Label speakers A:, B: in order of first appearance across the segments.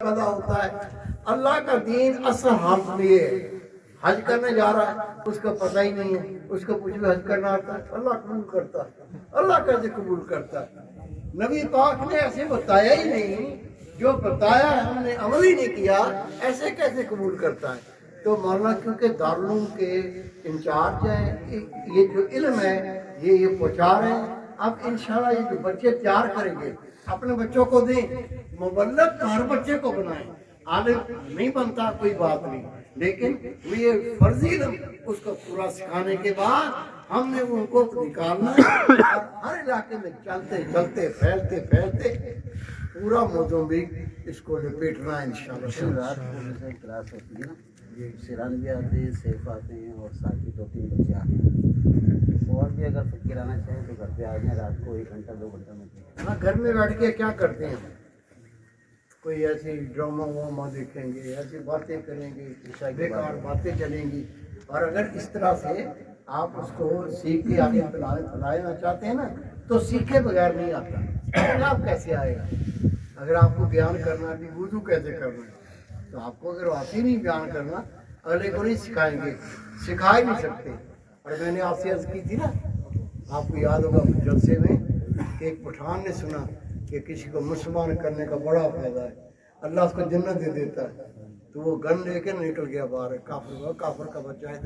A: पैदा होता है। अल्लाह का दीन असल हाथ में है। हज करने जा रहा है, उसको पता ही नहीं है, उसको कुछ भी हज करना आता है, अल्लाह कबूल करता है। अल्लाह कैसे कबूल करता है? नबी पाक ने ऐसे बताया ही नहीं, जो बताया है हमने अमल ही नहीं किया, ऐसे कैसे कबूल करता है? तो मौलाना क्योंकि दारुल के इंचार्ज हैं, ये जो इल्म है ये पहुँचा रहे हैं। अब इंशाल्लाह ये जो बच्चे तैयार करेंगे अपने बच्चों को दें, मुबल्लग हर बच्चे को बनाएं। आलिम नहीं बनता कोई बात नहीं, लेकिन ये फर्जी इल्म उसको पूरा सिखाने के बाद हमने उनको निकालना है और हर इलाके में चलते चलते फैलते फैलते पूरा मोज़म्बिक इसको लपेटना है इंशाल्लाह।
B: रात को क्लास होती है ना, ये सिरान भी आते हैं, सैफ आते हैं और साथ ही 2-3 बच्चे आते हैं। और भी अगर फिक्र आना चाहे तो घर पे आ जाए, रात को 1 घंटा 2 घंटा में।
A: हाँ, घर में बैठ के क्या करते हैं, कोई ऐसी ड्रामा वामा देखेंगे, ऐसी बातें करेंगे, बेकार बातें चलेंगी। और अगर इस तरह से आप उसको सीख के आगे फैलाना चाहते हैं ना, तो सीखे बगैर नहीं आता। तो आप कैसे आएगा? अगर आपको बयान करना है कि वुज़ू कैसे करना है, तो आपको अगर आती नहीं बयान करना, अगले को नहीं सिखाएंगे, सिखा ही नहीं सकते। और मैंने आपसे अर्ज़ की थी ना, आपको याद होगा जलसे में कि एक पठान ने सुना कि किसी को मुसलमान करने का बड़ा फायदा है, अल्लाह उसको जन्नत दे देता है। तो वो गन लेके निकल गया बाहर, काफिर का बच्चा है।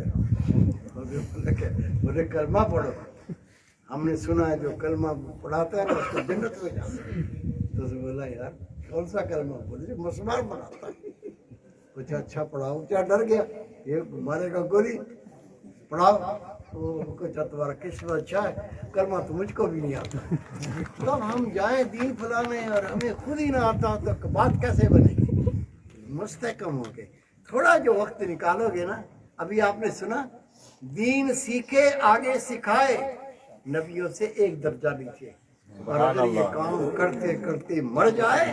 A: बोले कलमा पढ़ो, हमने सुना है जो कलमा पढ़ाता है ना उसको जन्नत में जाता है। तो उसने बोला यार कौन सा कलमा? बोले मुसलमान बनाता है। कुछ अच्छा पढ़ाओ, क्या डर गया, ये मारेगा गोली, पढ़ाओ। कुछ तुम्हारा किस्मत अच्छा है, कलमा तो मुझको भी नहीं आता। तो हम जाएं दीन फैलाने और हमें खुद ही ना आता तो बात कैसे बनेगी? मुस्तहकम हो गए। थोड़ा जो वक्त निकालोगे ना, अभी आपने सुना दीन सीखे आगे सिखाए, नबियों से एक दर्जा नीचे। और अगर ये काम करते करते मर जाए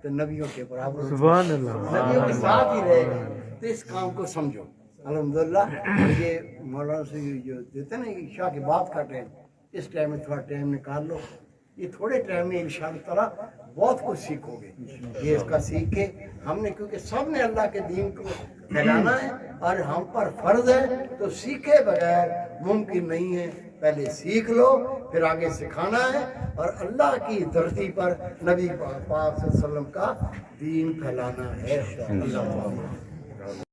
A: तो नबियों के बराबर, नबियों के साथ ही रहेगा। तो इस काम को समझो। अल्हम्दुलिल्लाह ये मौलाना से जो देते ना इशा के बाद का टाइम, इस टाइम में थोड़ा टाइम निकाल लो। ये थोड़े टाइम में इंशाअल्लाह ताला बहुत कुछ सीखोगे। ये इसका सीख के हमने, क्योंकि सब ने अल्लाह के दीन को फैलाना है और हम पर फर्ज है, तो सीखे बगैर मुमकिन नहीं है। पहले सीख लो, फिर आगे सिखाना है और अल्लाह की धरती पर नबी पाक सल्लल्लाहु अलैहि वसल्लम का दीन फैलाना है। अल्लाह